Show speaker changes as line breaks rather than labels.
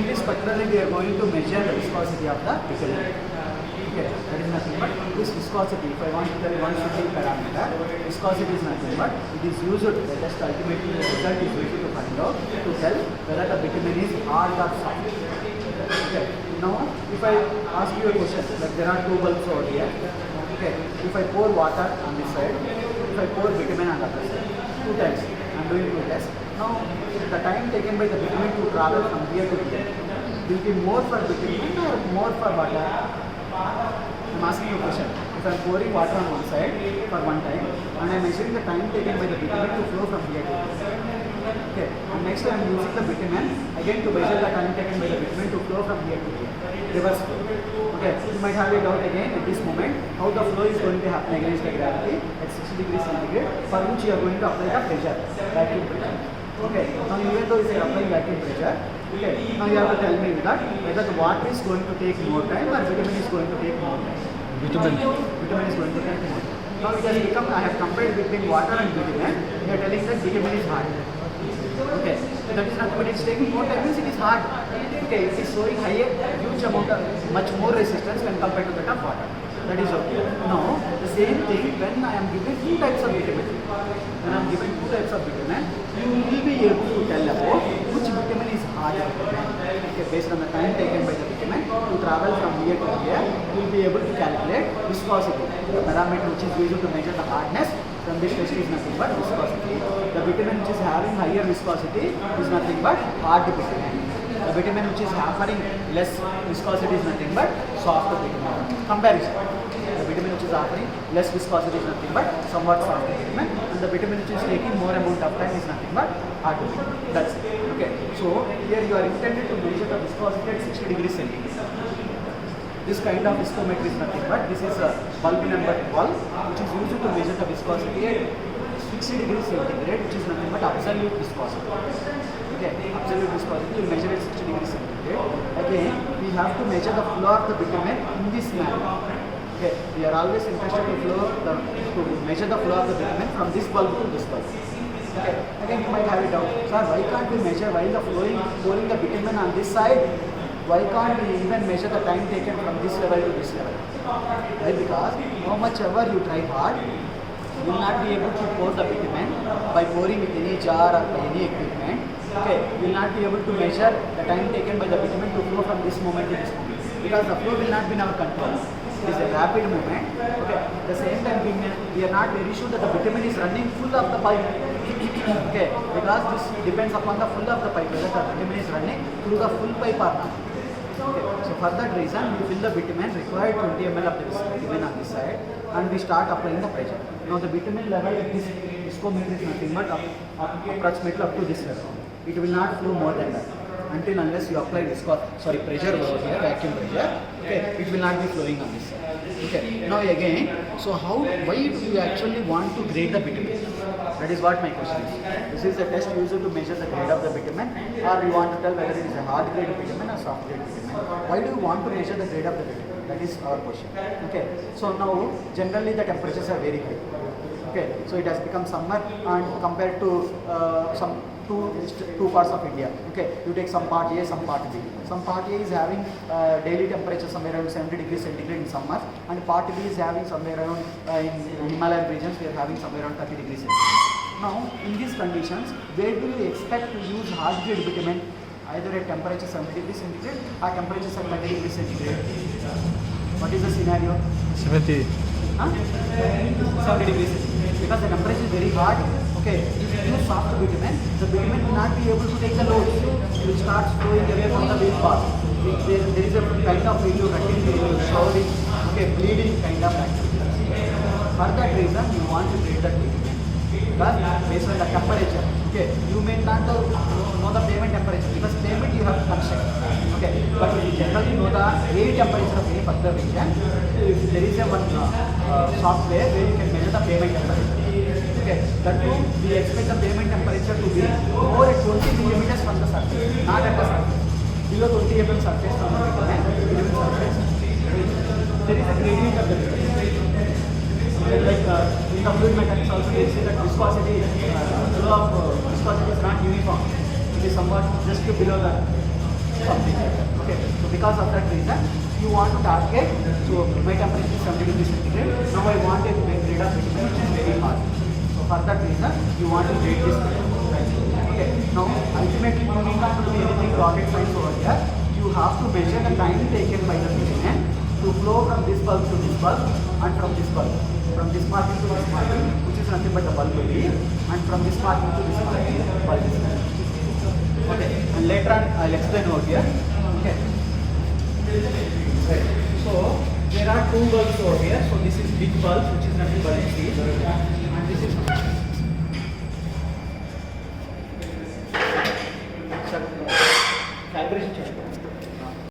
in this particularly we are going to measure the viscosity of the bitumen. Okay, that is nothing but this viscosity. If I want to tell one fitting parameter, viscosity is nothing but it is used to just ultimately the result is used to find out to tell whether the bitumen is hard or soft. Okay. Now, if I ask you a question, like there are two bulbs over here. Okay. If I pour water on this side, if I pour bitumen on the other side, 2 times. I am doing 2 tests. Now, the time taken by the bitumen to travel from here to here will be more for bitumen or more for water? I am asking you a question. If I am pouring water on one side for one time and I am measuring the time taken by the bitumen to flow from here to here. Okay. And next I am using the bitumen again to measure the time taken by the bitumen to flow from here to here. Reverse flow. Okay. You might have a doubt again at this moment how the flow is going to happen against the gravity at 60 degrees centigrade, for which you are going to apply the pressure, vacuum pressure. Okay. Now even though you are applying vacuum pressure, okay, now you have to tell me that whether the water is going to take more time or bitumen is going to take more time. Bitumen is going to take more time. Now it has become, I have compared between water and bitumen. You are telling that bitumen is hard. Okay, so that is nothing but it's taking more time, means it is hard. Okay, it is showing higher, huge amount of, much more resistance when compared to that of water. That is okay. Now, the same thing when I am given 2 types of bitumen. When I am given 2 types of bitumen, you will be able to tell about which bitumen is harder. Okay, based on the time taken by the bitumen to travel from here to here, you will be able to calculate viscosity. The parameter which is used to measure the hardness from this test is nothing but viscosity. The bitumen which is having higher viscosity is nothing but hard bitumen. The bitumen which is offering less viscosity is nothing but soft bitumen. Comparison. The bitumen which is offering less viscosity is nothing but somewhat soft bitumen, and the bitumen which is taking more amount of time is nothing but hard bitumen. That's it. Okay. So here you are intended to measure the viscosity at 60 degrees centigrade. This kind of viscometry is nothing but this is a bulb number 12 which is used to measure the viscosity at 60 degrees centigrade, which is nothing but absolute viscosity. Okay, absolute viscosity you measure at 60 degrees centigrade. Again, we have to measure the flow of the bitumen in this manner. Okay, we are always interested to measure the flow of the bitumen from this bulb to this bulb. Okay, again you might have a doubt, sir, why can't we measure while the pouring the bitumen on this side? Why can't we even measure the time taken from this level to this level? Right? Because how much ever you try hard, you will not be able to pour the bitumen by pouring with any jar or by any equipment. Okay, you will not be able to measure the time taken by the bitumen to flow from this moment to this moment. Because the flow will not be in our control. It is a rapid movement. Okay, at the same time we are not very sure that the bitumen is running full of the pipe. Okay, because this depends upon the full of the pipe, whether the bitumen is running through the full pipe or not. Okay, so for that reason we fill the bitumen, required 20 ml of the bitumen on this side, and we start applying the pressure. Now the bitumen level at this viscometer is nothing but approximately up to this level. It will not flow more than that until unless you apply pressure over here, vacuum pressure. Okay, it will not be flowing on this side. Okay, now again, so why do you actually want to grade the bitumen? That is what my question is. This is a test used to measure the grade of the bitumen, or you want to tell whether it is a hard grade bitumen or soft grade bitumen. Why do you want to measure the grade of the bitumen? That is our question. Okay, so now generally the temperatures are very high. Okay, so it has become summer, and compared to some two parts of India. Okay, you take some part A, some part B. Some part A is having daily temperature somewhere around 70 degrees centigrade in summer, and part B is having somewhere around in Himalayan regions we are having somewhere around 30 degrees centigrade. Now, in these conditions, where do you expect to use hard grade bitumen? Either at temperature 70 degrees centigrade or temperature 30 degrees centigrade. What is the scenario?
70.
70 degrees centigrade. Because the temperature is very hot. Okay, if you use soft bitumen, the bitumen will not be able to take the load. It will start flowing away from the wheel path. There is a kind of video cutting, showering, okay, bleeding kind of activity. For that reason, you want to grade that bitumen. Because based on the temperature, okay, you may not know the pavement temperature, because pavement you have to construct. Okay, but you generally know the air temperature of any particular region. If there is a one software where you can measure the pavement temperature. Okay, that too, we expect the pavement temperature to be more at 20 millimeters from the surface, not at the surface. Below 20 mm surface from the bitumen surface, there is a gradient of the bitumen. Like in the fluid mechanics also they say that viscosity, flow of viscosity is not uniform. It is somewhat just below the completed. Okay, so because of that reason, you want to target, so my temperature is 70 degrees centigrade, now I want a grade of vitamin which is very hot. So for that reason, you want to grade this. Okay, now ultimately you need not to do anything rocket science over here. You have to measure the time taken by the patient to flow from this bulb to this bulb and from this bulb. From this marking to this marking, which is nothing but the bulb will be, and from this marking to this marking, bulb is. Okay, and later on I'll explain over here. Okay. Right. So there are two bulbs over here. So this is big bulb, which is nothing but C, and this is